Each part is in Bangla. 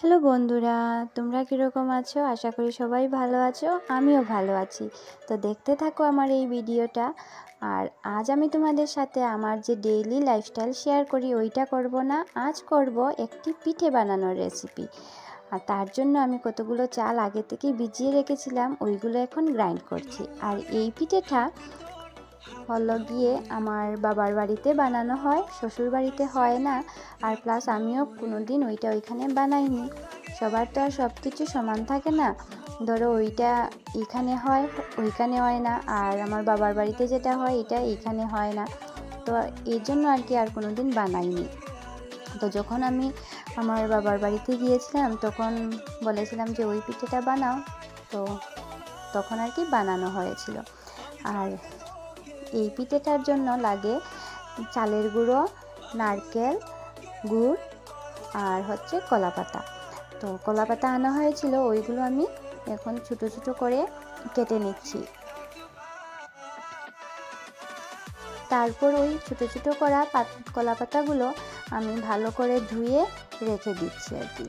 হ্যালো বন্ধুরা, তোমরা কীরকম আছো? আশা করি সবাই ভালো আছো, আমিও ভালো আছি। তো দেখতে থাকো আমার এই ভিডিওটা। আর আজ আমি তোমাদের সাথে আমার যে ডেইলি লাইফস্টাইল শেয়ার করি ওইটা করব না, আজ করব একটি পিঠে বানানোর রেসিপি। আর তার জন্য আমি কতগুলো চাল আগে থেকে ভিজিয়ে রেখেছিলাম, ওইগুলো এখন গ্রাইন্ড করছি। আর এই পিঠেটা হলো গিয়ে আমার বাবার বাড়িতে বানানো হয়, শ্বশুর বাড়িতে হয় না। আর প্লাস আমিও কোনো দিন ওইখানে বানাইনি। সবার তো আর সব কিছু সমান থাকে না, ধরো ওইটা এখানে হয় ওইখানে হয় না, আর আমার বাবার বাড়িতে যেটা হয় এটা এইখানে হয় না। তো এর জন্য আর কি আর কোনো দিন বানাইনি। তো যখন আমি আমার বাবার বাড়িতে গিয়েছিলাম তখন বলেছিলাম যে ওই পিঠেটা বানাও, তো তখন আর কি বানানো হয়েছিল। আর এই পিঠেটার জন্য লাগে চালের গুঁড়ো, নারকেল, গুড় আর হচ্ছে কলাপাতা। তো কলাপাতা আনা হয়েছিল, ওইগুলো আমি এখন ছোটো ছোটো করে কেটে নিচ্ছি। তারপর ওই ছোটো ছোটো করা কলাপাতাগুলো আমি ভালো করে ধুয়ে রেখে দিচ্ছি আর কি।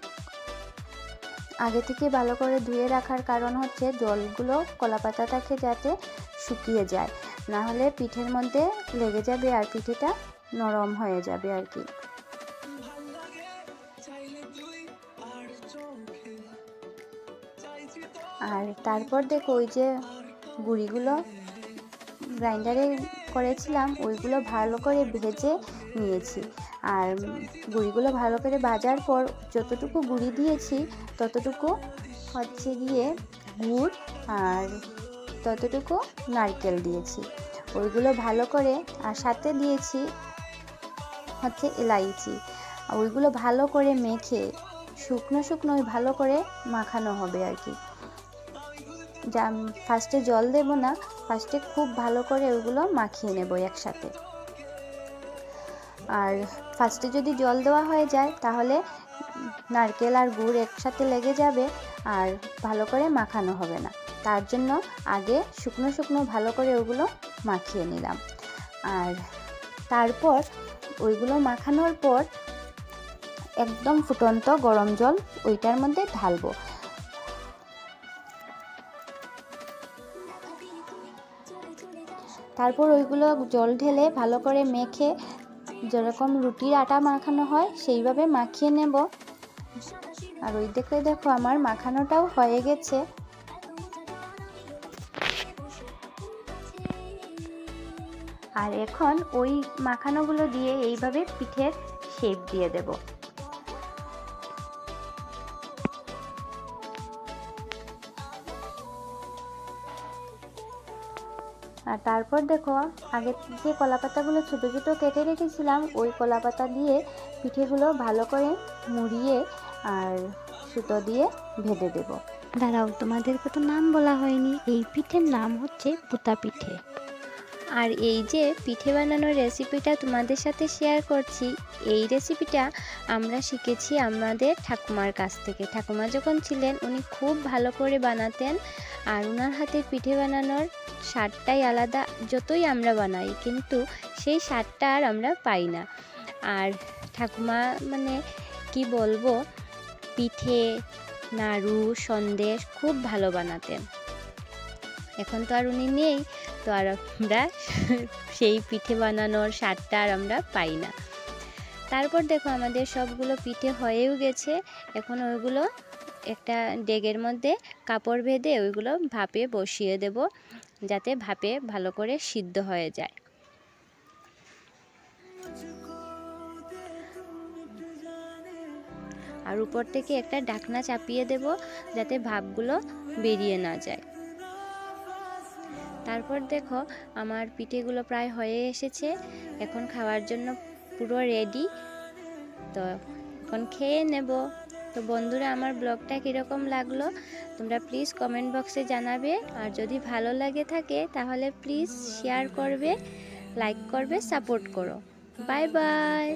আগে থেকে ভালো করে ধুয়ে রাখার কারণ হচ্ছে জলগুলো কলাপাতাটাকে যাতে শুকিয়ে যায়, না হলে পিঠের মধ্যে লেগে যাবে আর পিঠেটা নরম হয়ে যাবে আর কি। আর তারপর দেখো ওই যে গুঁড়িগুলো গ্রাইন্ডারে করেছিলাম ওইগুলো ভালো করে ভেজে নিয়েছি। আর গুঁড়িগুলো ভালো করে ভাজার পর যতটুকু গুঁড়ি দিয়েছি ততটুকু হচ্ছে গিয়ে গুড় আর ততটুকু নারকেল দিয়েছি, ওইগুলো ভালো করে, আর সাথে দিয়েছি হচ্ছে এলাইচি। ওইগুলো ভালো করে মেখে শুকনো শুকনো ভালো করে মাখানো হবে আর কি। যা ফার্স্টে জল দেব না, ফার্স্টে খুব ভালো করে ওইগুলো মাখিয়ে নেব একসাথে। আর ফার্স্টে যদি জল দেওয়া হয়ে যায় তাহলে নারকেল আর গুড় একসাথে লেগে যাবে আর ভালো করে মাখানো হবে না। তার জন্য আগে শুকনো শুকনো ভালো করে ওগুলো মাখিয়ে নিলাম। আর তারপর ওইগুলো মাখানোর পর একদম ফুটন্ত গরম জল ওইটার মধ্যে ঢালবো। তারপর ওইগুলো জল ঢেলে ভালো করে মেখে যেরকম রুটির আটা মাখানো হয় সেইভাবে মাখিয়ে নেব। আর ওই দেখো আমার মাখানোটাও হয়ে গেছে। আর এখন ওই মাখানোগুলো দিয়ে এইভাবে পিঠের শেপ দিয়ে দেব। আর তারপর দেখো আগে যে কলাপাতাগুলো ছোটো ছোটো কেটে রেখেছিলাম ওই কলাপাতা দিয়ে পিঠেগুলো ভালো করে মুড়িয়ে আর সুতো দিয়ে বেঁধে দেব। দাঁড়াও, তোমাদেরকে তো নাম বলা হয়নি, এই পিঠের নাম হচ্ছে পুতা পিঠে। আর এই যে পিঠে বানানোর রেসিপিটা তোমাদের সাথে শেয়ার করছি, এই রেসিপিটা আমরা শিখেছি আমাদের ঠাকুমার কাছ থেকে। ঠাকুমা যখন ছিলেন উনি খুব ভালো করে বানাতেন, আর ওনার হাতে পিঠে বানানোর স্বাদটাই আলাদা। যতই আমরা বানাই কিন্তু সেই স্বাদটা আর আমরা পাই না। আর ঠাকুমা মানে কি বলবো, পিঠে, নাড়ু, সন্দেশ খুব ভালো বানাতেন। এখন তো আর উনি নেই, তো আর আমরা সেই পিঠে বানানোর স্বাদটা আর আমরা পাই না। তারপর দেখো আমাদের সবগুলো পিঠে হয়েও গেছে। এখন ওইগুলো একটা ডেগের মধ্যে কাপড় বেঁধে ওইগুলো ভাপে বসিয়ে দেব, যাতে ভাপে ভালো করে সিদ্ধ হয়ে যায়। আর উপর থেকে একটা ঢাকনা চাপিয়ে দেব যাতে ভাপগুলো বেরিয়ে না যায়। তারপর দেখো আমার পিঠেগুলো প্রায় হয়ে এসেছে, এখন খাওয়ার জন্য পুরো রেডি। তো এখন খেয়ে নেব। তো বন্ধুরা, আমার ব্লগটা কীরকম লাগলো তোমরা প্লিজ কমেন্ট বক্সে জানাবে। আর যদি ভালো লাগে থাকে তাহলে প্লিজ শেয়ার করবে, লাইক করবে, সাপোর্ট করো। Bye bye.